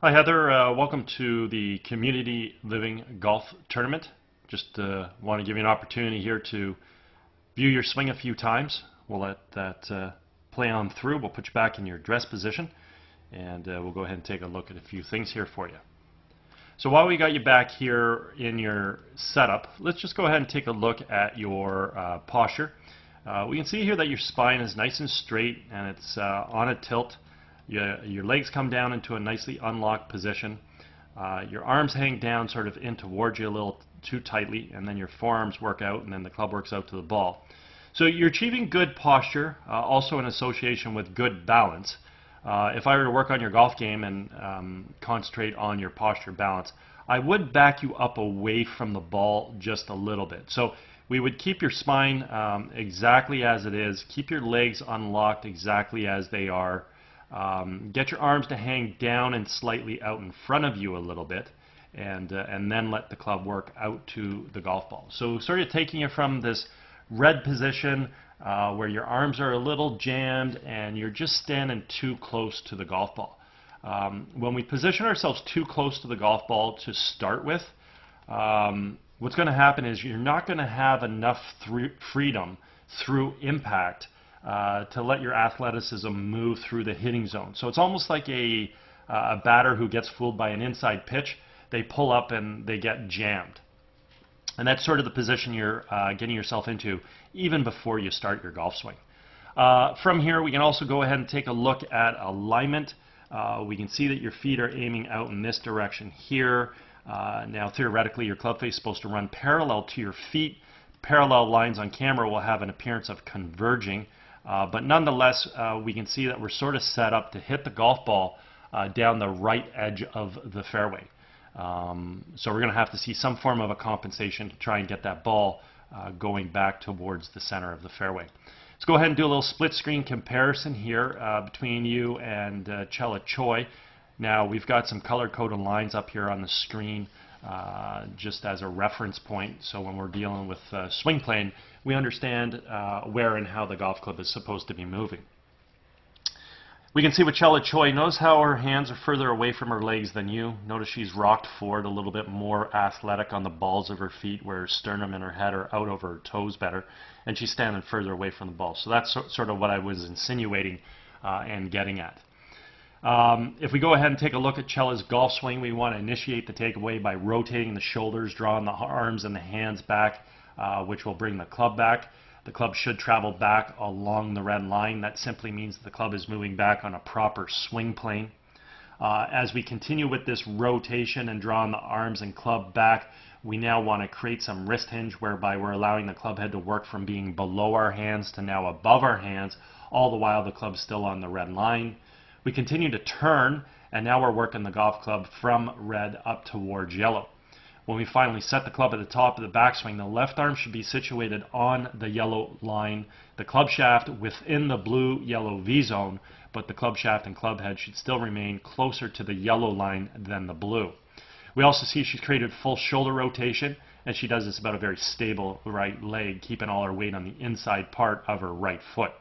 Hi Heather, welcome to the Community Living Golf Tournament. Just want to give you an opportunity here to view your swing a few times. We'll let that play on through. We'll put you back in your dress position and we'll go ahead and take a look at a few things here for you. So while we got you back here in your setup, let's just go ahead and take a look at your posture. We can see here that your spine is nice and straight and it's on a tilt. Your legs come down into a nicely unlocked position. Your arms hang down sort of in towards you a little too tightly, and then your forearms work out and then the club works out to the ball. So you're achieving good posture, also in association with good balance. If I were to work on your golf game and concentrate on your posture balance, I would back you up away from the ball just a little bit. So we would keep your spine exactly as it is, keep your legs unlocked exactly as they are. Get your arms to hang down and slightly out in front of you a little bit, and then let the club work out to the golf ball. So sort of taking you from this red position where your arms are a little jammed and you're just standing too close to the golf ball. When we position ourselves too close to the golf ball to start with, what's going to happen is you're not going to have enough freedom through impact to let your athleticism move through the hitting zone. So it's almost like a batter who gets fooled by an inside pitch. They pull up and they get jammed. And that's sort of the position you're getting yourself into even before you start your golf swing. From here, we can also go ahead and take a look at alignment. We can see that your feet are aiming out in this direction here. Now, theoretically, your club face is supposed to run parallel to your feet. Parallel lines on camera will have an appearance of converging. But nonetheless, we can see that we're sort of set up to hit the golf ball down the right edge of the fairway. So we're going to have to see some form of a compensation to try and get that ball going back towards the center of the fairway. Let's go ahead and do a little split screen comparison here between you and Chella Choi. Now we've got some color-coded lines up here on the screen just as a reference point, so when we're dealing with swing plane, we understand where and how the golf club is supposed to be moving. We can see with Chella Choi, notice how her hands are further away from her legs than you. Notice she's rocked forward a little bit more athletic on the balls of her feet, where her sternum and her head are out over her toes better, and she's standing further away from the ball. So that's sort of what I was insinuating and getting at. If we go ahead and take a look at Chella's golf swing, we want to initiate the takeaway by rotating the shoulders, drawing the arms and the hands back, which will bring the club back. The club should travel back along the red line. That simply means the club is moving back on a proper swing plane. As we continue with this rotation and drawing the arms and club back, we now want to create some wrist hinge whereby we're allowing the club head to work from being below our hands to now above our hands, all the while the club's still on the red line. We continue to turn, and now we're working the golf club from red up towards yellow. When we finally set the club at the top of the backswing, the left arm should be situated on the yellow line, the club shaft within the blue-yellow V zone, but the club shaft and club head should still remain closer to the yellow line than the blue. We also see she's created full shoulder rotation, and she does this about a very stable right leg, keeping all her weight on the inside part of her right foot.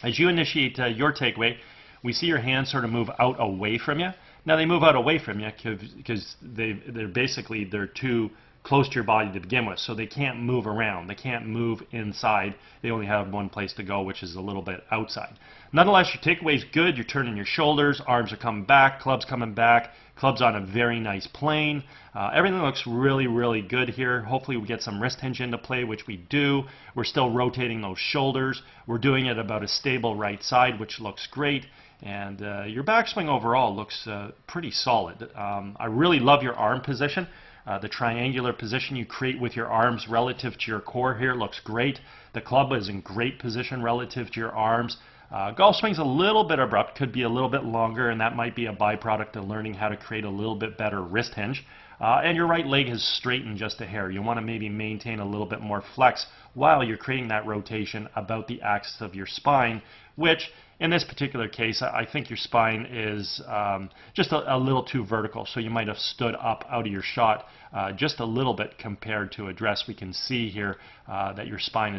As you initiate your takeaway, we see your hands sort of move out away from you. Now they move out away from you because they're too close to your body to begin with, so they can't move around. They can't move inside. They only have one place to go, which is a little bit outside. Nonetheless, your takeaway is good. You're turning your shoulders, arms are coming back, club's coming back, club's on a very nice plane. Everything looks really, really good here. Hopefully we get some wrist hinge into play, which we do. We're still rotating those shoulders. We're doing it about a stable right side, which looks great. And your backswing overall looks pretty solid. I really love your arm position. The triangular position you create with your arms relative to your core here looks great. The club is in great position relative to your arms. Golf swing's a little bit abrupt, could be a little bit longer, and that might be a byproduct of learning how to create a little bit better wrist hinge. And your right leg has straightened just a hair. You want to maybe maintain a little bit more flex while you're creating that rotation about the axis of your spine, which in this particular case, I think your spine is just a little too vertical, so you might have stood up out of your shot just a little bit compared to address. We can see here that your spine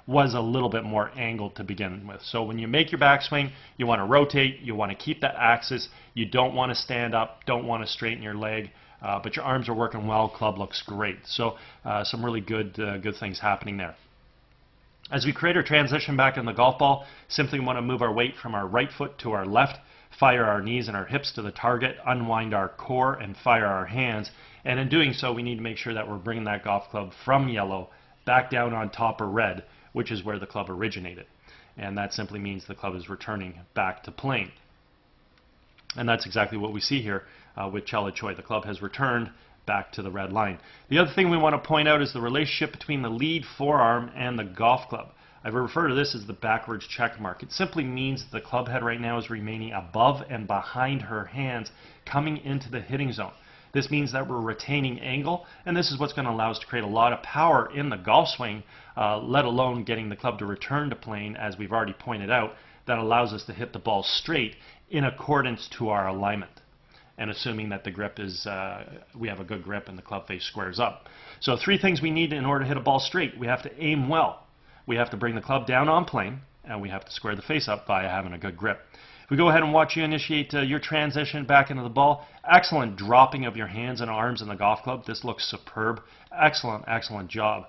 was a little bit more angled to begin with. So when you make your backswing, you want to rotate, you want to keep that axis, you don't want to stand up, don't want to straighten your leg, but your arms are working well, club looks great. So some really good things happening there. As we create our transition back in the golf ball, simply want to move our weight from our right foot to our left, fire our knees and our hips to the target, unwind our core, and fire our hands. And in doing so, we need to make sure that we're bringing that golf club from yellow back down on top of red, which is where the club originated. And that simply means the club is returning back to plane. And that's exactly what we see here with Chela Choi. The club has returned back to the red line. The other thing we want to point out is the relationship between the lead forearm and the golf club. I refer to this as the backwards check mark. It simply means the club head right now is remaining above and behind her hands coming into the hitting zone. This means that we're retaining angle, and this is what's going to allow us to create a lot of power in the golf swing, let alone getting the club to return to plane, as we've already pointed out. That allows us to hit the ball straight in accordance to our alignment, and assuming that the grip is, we have a good grip and the club face squares up. So 3 things we need in order to hit a ball straight. We have to aim well. We have to bring the club down on plane, and we have to square the face up by having a good grip. If we go ahead and watch you initiate your transition back into the ball, excellent dropping of your hands and arms in the golf club. This looks superb. Excellent, excellent job.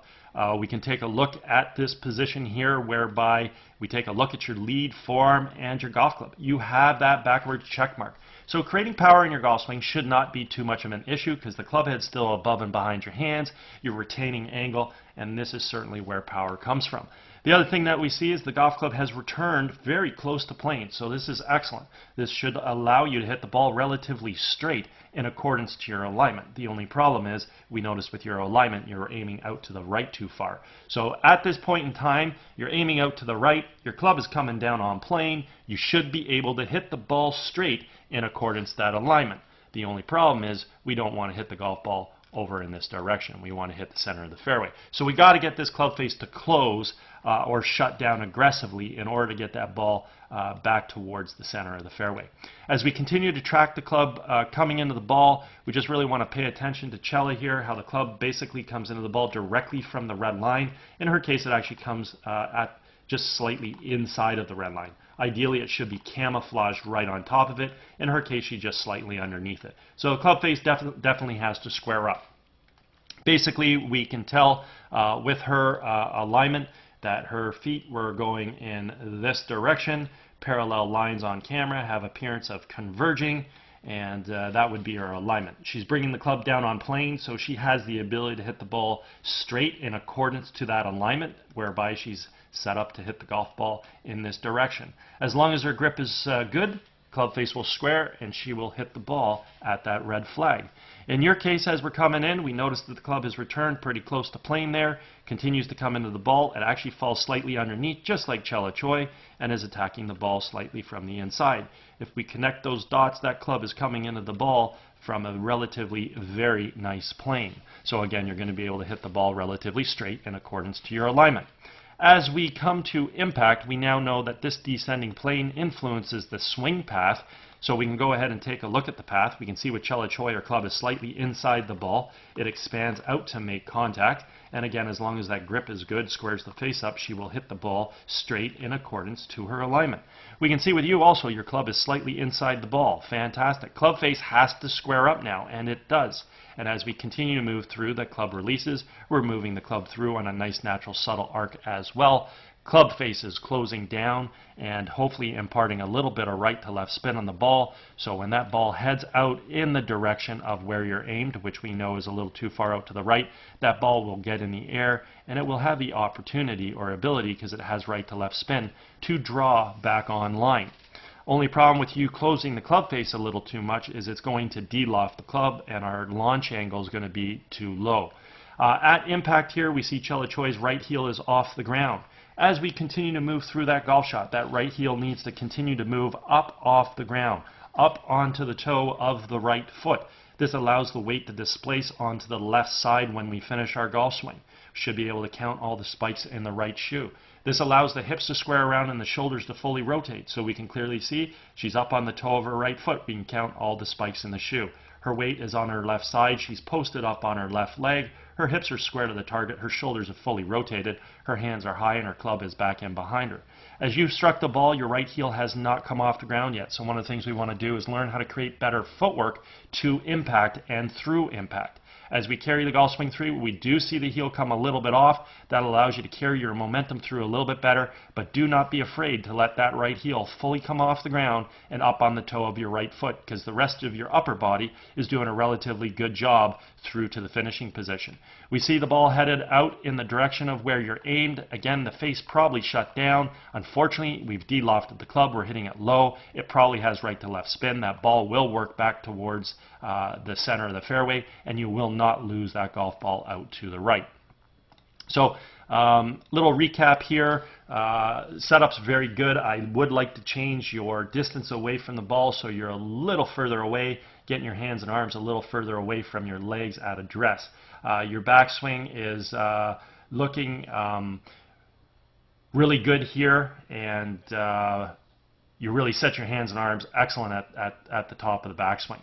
We can take a look at this position here whereby we take a look at your lead forearm and your golf club. You have that backward check mark. So creating power in your golf swing should not be too much of an issue because the club head's still above and behind your hands. You're retaining angle, and this is certainly where power comes from. The other thing that we see is the golf club has returned very close to plane, so this is excellent. This should allow you to hit the ball relatively straight in accordance to your alignment. The only problem is we notice with your alignment you're aiming out to the right too far. So at this point in time, you're aiming out to the right, your club is coming down on plane, you should be able to hit the ball straight in accordance to that alignment. The only problem is we don't want to hit the golf ball over in this direction. We want to hit the center of the fairway. So we got to get this club face to close or shut down aggressively in order to get that ball back towards the center of the fairway. As we continue to track the club coming into the ball, we just really want to pay attention to Chela here, how the club basically comes into the ball directly from the red line. In her case, it actually comes at just slightly inside of the red line. Ideally, it should be camouflaged right on top of it. In her case, she's just slightly underneath it. So the club face definitely has to square up. Basically, we can tell with her alignment that her feet were going in this direction. Parallel lines on camera have appearance of converging, and that would be her alignment. She's bringing the club down on plane, so she has the ability to hit the ball straight in accordance to that alignment, whereby she's set up to hit the golf ball in this direction. As long as her grip is good, club face will square and she will hit the ball at that red flag. In your case, as we're coming in, we notice that the club has returned pretty close to plane there, continues to come into the ball. It actually falls slightly underneath, just like Chela Choi, and is attacking the ball slightly from the inside. If we connect those dots, that club is coming into the ball from a relatively very nice plane. So again, you're going to be able to hit the ball relatively straight in accordance to your alignment. As we come to impact, we now know that this descending plane influences the swing path, so we can go ahead and take a look at the path. We can see with Chela Choi, her club is slightly inside the ball. It expands out to make contact, and again, as long as that grip is good, squares the face up, she will hit the ball straight in accordance to her alignment. We can see with you also, your club is slightly inside the ball. Fantastic. Club face has to square up now, and it does. And as we continue to move through, the club releases. We're moving the club through on a nice natural subtle arc as well. Club face is closing down and hopefully imparting a little bit of right to left spin on the ball. So when that ball heads out in the direction of where you're aimed, which we know is a little too far out to the right, that ball will get in the air and it will have the opportunity or ability, because it has right to left spin, to draw back on line. Only problem with you closing the club face a little too much is it's going to de-loft the club and our launch angle is going to be too low. At impact here, we see Chela Choi's right heel is off the ground. As we continue to move through that golf shot, that right heel needs to continue to move up off the ground, up onto the toe of the right foot. This allows the weight to displace onto the left side when we finish our golf swing. We should be able to count all the spikes in the right shoe. This allows the hips to square around and the shoulders to fully rotate, so we can clearly see she's up on the toe of her right foot. We can count all the spikes in the shoe. Her weight is on her left side. She's posted up on her left leg. Her hips are square to the target. Her shoulders are fully rotated. Her hands are high and her club is back in behind her. As you've struck the ball, your right heel has not come off the ground yet. So one of the things we want to do is learn how to create better footwork to impact and through impact. As we carry the golf swing through, we do see the heel come a little bit off. That allows you to carry your momentum through a little bit better, but do not be afraid to let that right heel fully come off the ground and up on the toe of your right foot, because the rest of your upper body is doing a relatively good job through to the finishing position. We see the ball headed out in the direction of where you're aimed. Again, the face probably shut down. Unfortunately, we've de-lofted the club. We're hitting it low. It probably has right to left spin. That ball will work back towards the center of the fairway, and you will not lose that golf ball out to the right. So, little recap here. Setup's very good. I would like to change your distance away from the ball so you're a little further away, getting your hands and arms a little further away from your legs at address. Your backswing is looking really good here, and you really set your hands and arms excellent at the top of the backswing.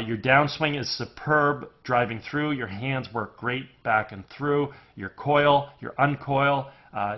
Your downswing is superb driving through. Your hands work great back and through. Your coil, your uncoil,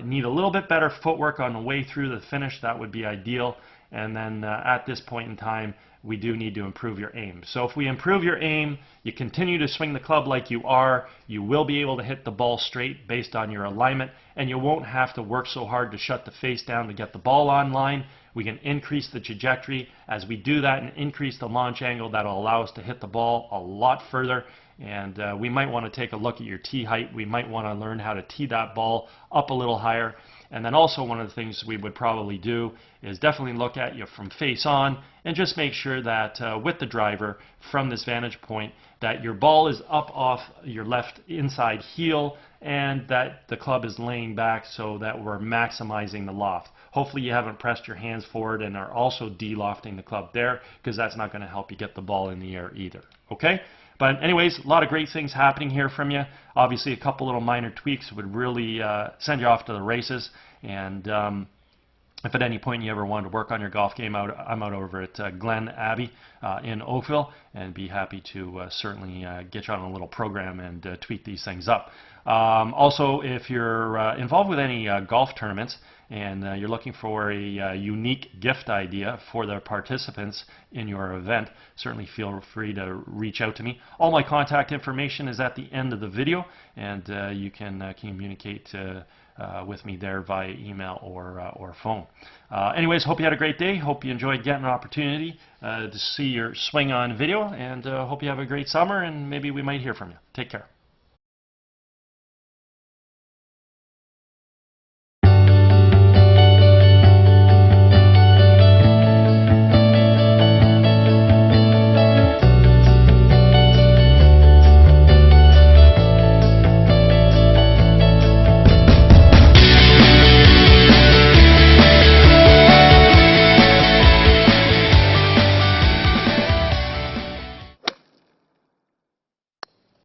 need a little bit better footwork on the way through the finish. That would be ideal. And then at this point in time, we do need to improve your aim. So if we improve your aim, you continue to swing the club like you are, you will be able to hit the ball straight based on your alignment, and you won't have to work so hard to shut the face down to get the ball online. We can increase the trajectory. As we do that and increase the launch angle, that'll allow us to hit the ball a lot further. And we might want to take a look at your tee height. We might want to learn how to tee that ball up a little higher. And then also one of the things we would probably do is definitely look at you from face on and just make sure that with the driver from this vantage point that your ball is up off your left inside heel and that the club is laying back so that we're maximizing the loft. Hopefully you haven't pressed your hands forward and are also de-lofting the club there, because that's not going to help you get the ball in the air either. Okay? But anyways, a lot of great things happening here from you. Obviously, a couple little minor tweaks would really send you off to the races. And if at any point you ever wanted to work on your golf game, I'm out over at Glen Abbey in Oakville, and be happy to certainly get you on a little program and tweak these things up. Also, if you're involved with any golf tournaments and you're looking for a unique gift idea for the participants in your event, certainly feel free to reach out to me. All my contact information is at the end of the video, and you can communicate with me there via email or phone. Anyways, hope you had a great day. Hope you enjoyed getting an opportunity to see your swing on video, and hope you have a great summer, and maybe we might hear from you. Take care.